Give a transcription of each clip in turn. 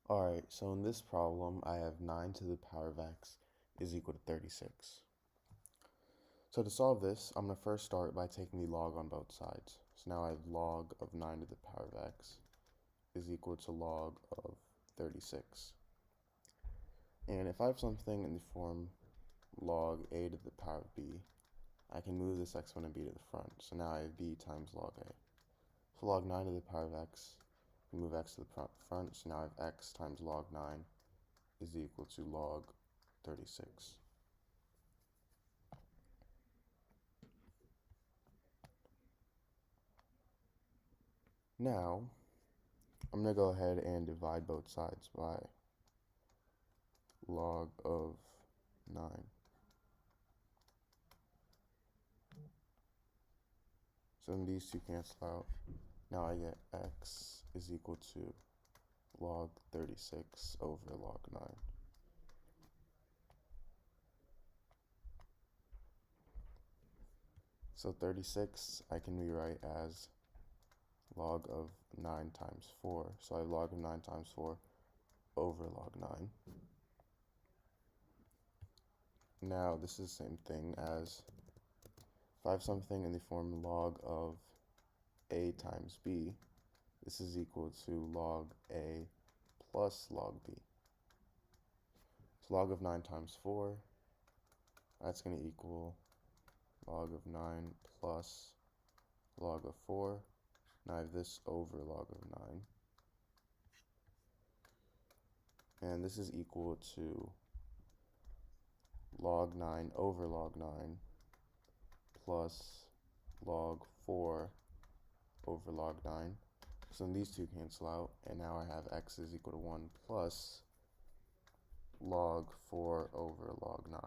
Alright, so in this problem, I have 9 to the power of x is equal to 36. So to solve this, I'm going to first start by taking the log on both sides. So now I have log of 9 to the power of x is equal to log of 36. And if I have something in the form log a to the power of b, I can move this exponent b to the front. So now I have b times log a. So log 9 to the power of x, we move x to the front, so now I have x times log 9 is equal to log 36. Now, I'm going to go ahead and divide both sides by log of 9. So then these two cancel out. Now I get x is equal to log 36 over log 9. So 36 I can rewrite as log of 9 times 4. So I have log of 9 times 4 over log 9. Now this is the same thing as if I have something in the form log of a times b, this is equal to log a plus log b. So log of 9 times 4, that's going to equal log of 9 plus log of 4. Now I have this over log of 9. And this is equal to log 9 over log 9 plus log 4 over log 9. So then these two cancel out, and now I have x is equal to 1 plus log 4 over log 9.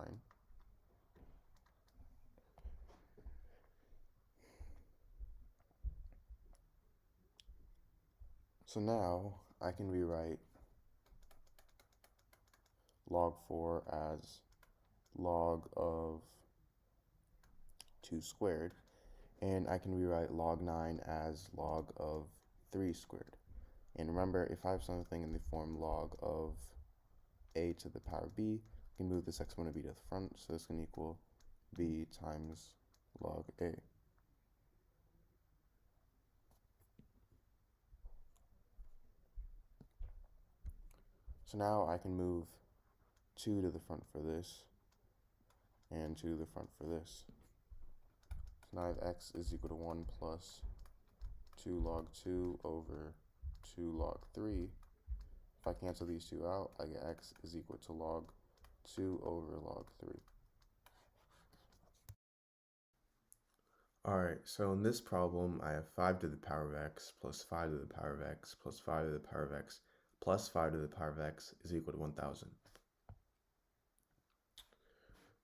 So now I can rewrite log 4 as log of 2 squared, and I can rewrite log 9 as log of 3 squared. And remember, if I have something in the form log of a to the power b, I can move this exponent b to the front, so this can equal b times log a. So now I can move 2 to the front for this, and 2 to the front for this. So now I have x is equal to 1 plus 2 log 2 over 2 log 3. If I cancel these two out, I get x is equal to log 2 over log 3. Alright, so in this problem, I have 5 to the power of x plus 5 to the power of x plus 5 to the power of x plus 5 to the power of x is equal to 1,000.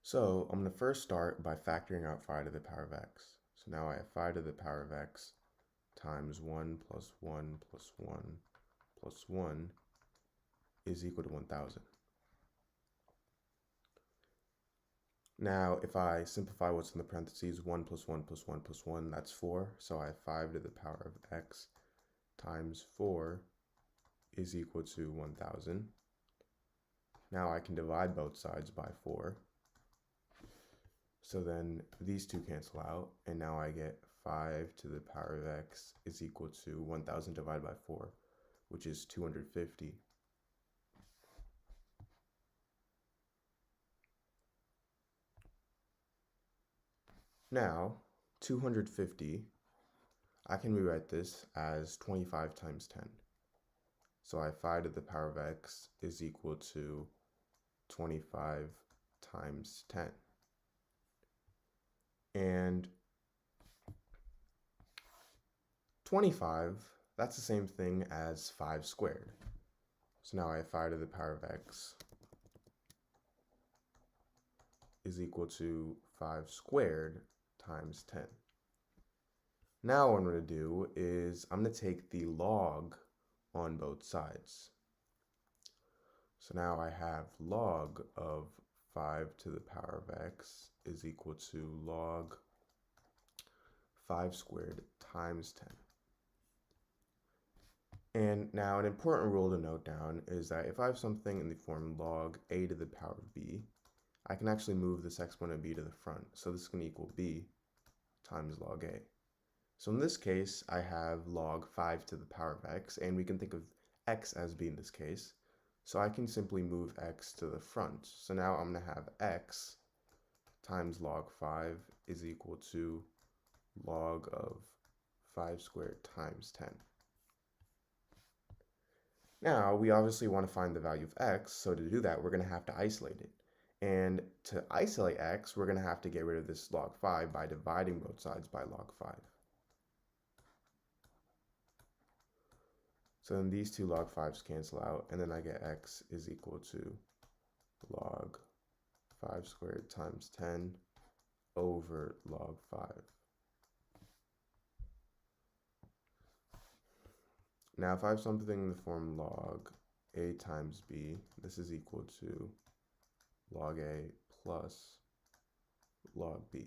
So I'm going to first start by factoring out 5 to the power of x. So now I have 5 to the power of x times 1 plus 1 plus 1 plus 1 is equal to 1,000. Now, if I simplify what's in the parentheses, 1 plus 1 plus 1 plus 1, that's 4. So I have 5 to the power of x times 4 is equal to 1,000. Now I can divide both sides by 4. So then these two cancel out, and now I get 5 to the power of x is equal to 1,000 divided by 4, which is 250. Now, 250, I can rewrite this as 25 times 10. So I have 5 to the power of x is equal to 25 times 10. And 25, that's the same thing as 5 squared. So now I have 5 to the power of x is equal to 5 squared times 10. Now what I'm going to do is I'm going to take the log on both sides. So now I have log of 5 to the power of x is equal to log 5 squared times 10. And now an important rule to note down is that if I have something in the form log a to the power of b, I can actually move this exponent b to the front. So this is going to equal b times log a. So in this case, I have log 5 to the power of x, and we can think of x as b in this case. So I can simply move x to the front. So now I'm going to have x times log 5 is equal to log of 5 squared times 10. Now, we obviously want to find the value of x, so to do that, we're going to have to isolate it. And to isolate x, we're going to have to get rid of this log 5 by dividing both sides by log 5. So then these two log 5s cancel out, and then I get x is equal to log 5 squared times 10 over log 5. Now, if I have something in the form log a times b, this is equal to log a plus log b.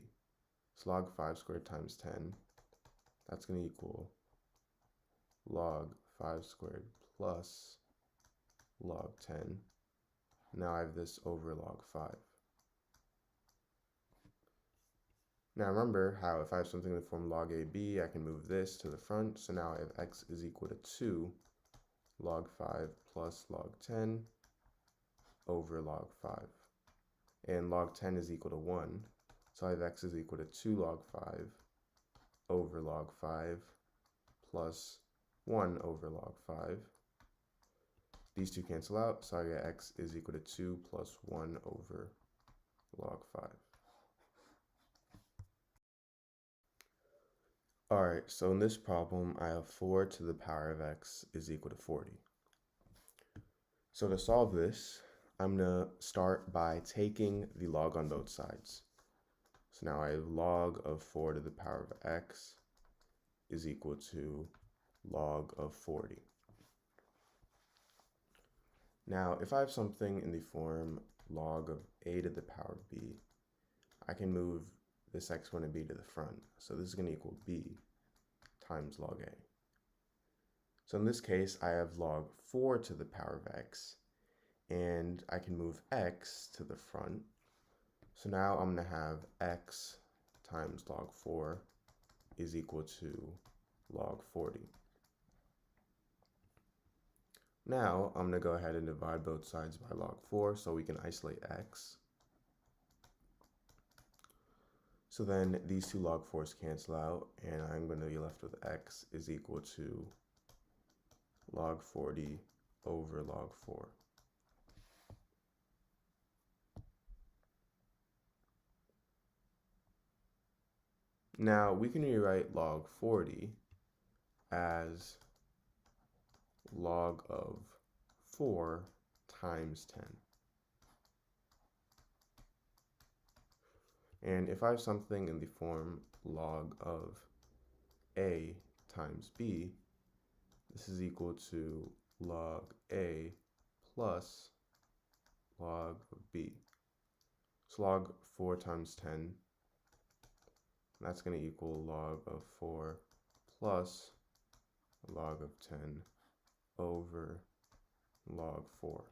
So log 5 squared times 10, that's going to equal log 5 squared plus log 10. Now I have this over log 5. Now remember how if I have something in the form log AB, I can move this to the front. So now I have x is equal to 2 log 5 plus log 10 over log 5. And log 10 is equal to 1. So I have x is equal to 2 log 5 over log 5 plus 1 over log 5. These two cancel out, so I get x is equal to 2 plus 1 over log 5. Alright, so in this problem, I have 4 to the power of x is equal to 40. So to solve this, I'm going to start by taking the log on both sides. So now I have log of 4 to the power of x is equal to log of 40. Now, if I have something in the form log of a to the power of b, I can move this exponent b to the front. So this is going to equal b times log a. So in this case, I have log 4 to the power of x, and I can move x to the front. So now I'm going to have x times log 4 is equal to log 40. Now I'm going to go ahead and divide both sides by log 4 so we can isolate x. So then these two log 4s cancel out, and I'm going to be left with x is equal to log 40 over log 4. Now we can rewrite log 40 as log of 4 times 10. And if I have something in the form log of a times b, this is equal to log a plus log of b. So log 4 times 10, that's going to equal log of 4 plus log of 10 over log 4.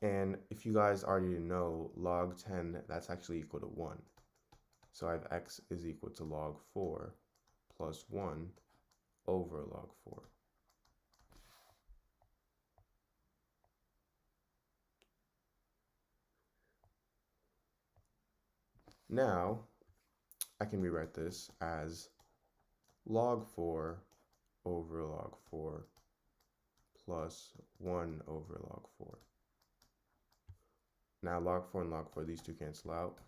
And if you guys already know, log 10, that's actually equal to 1. So I have x is equal to log 4 plus 1 over log 4. Now, I can rewrite this as log 4 over log 4 plus 1 over log 4. Now log 4 and log 4, these two cancel out.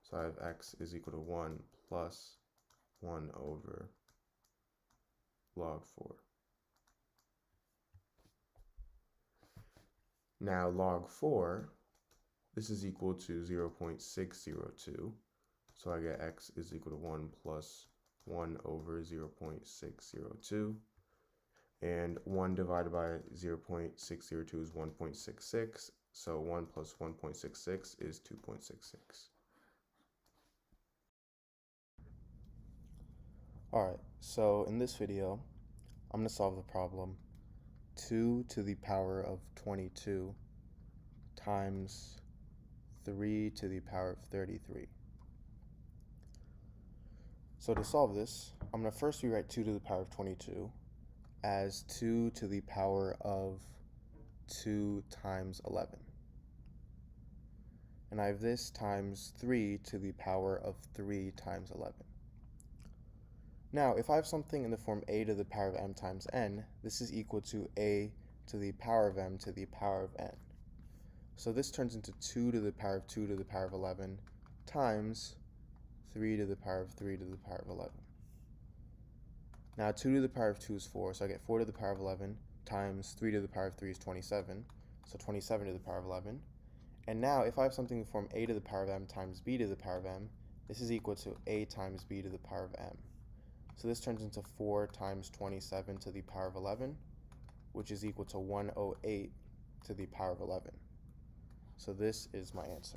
So I have x is equal to 1 plus 1 over log 4. Now log 4, this is equal to 0.602. So I get x is equal to 1 plus 1 over 0.602. And 1 divided by 0.602 is 1.66. So 1 plus 1.66 is 2.66. Alright, so in this video, I'm going to solve the problem 2 to the power of 22 times 3 to the power of 33. So to solve this, I'm going to first rewrite 2 to the power of 22 as 2 to the power of 2 times 11. And I have this times 3 to the power of 3 times 11. Now, if I have something in the form a to the power of m times n, this is equal to a to the power of m to the power of n. So this turns into 2 to the power of 2 to the power of 11 times 3 to the power of 3 to the power of 11. Now 2 to the power of 2 is 4, so I get 4 to the power of 11 times 3 to the power of 3 is 27, so 27 to the power of 11. And now if I have something in the form a to the power of m times b to the power of m, this is equal to a times b to the power of m. So this turns into 4 times 27 to the power of 11, which is equal to 108 to the power of 11. So this is my answer.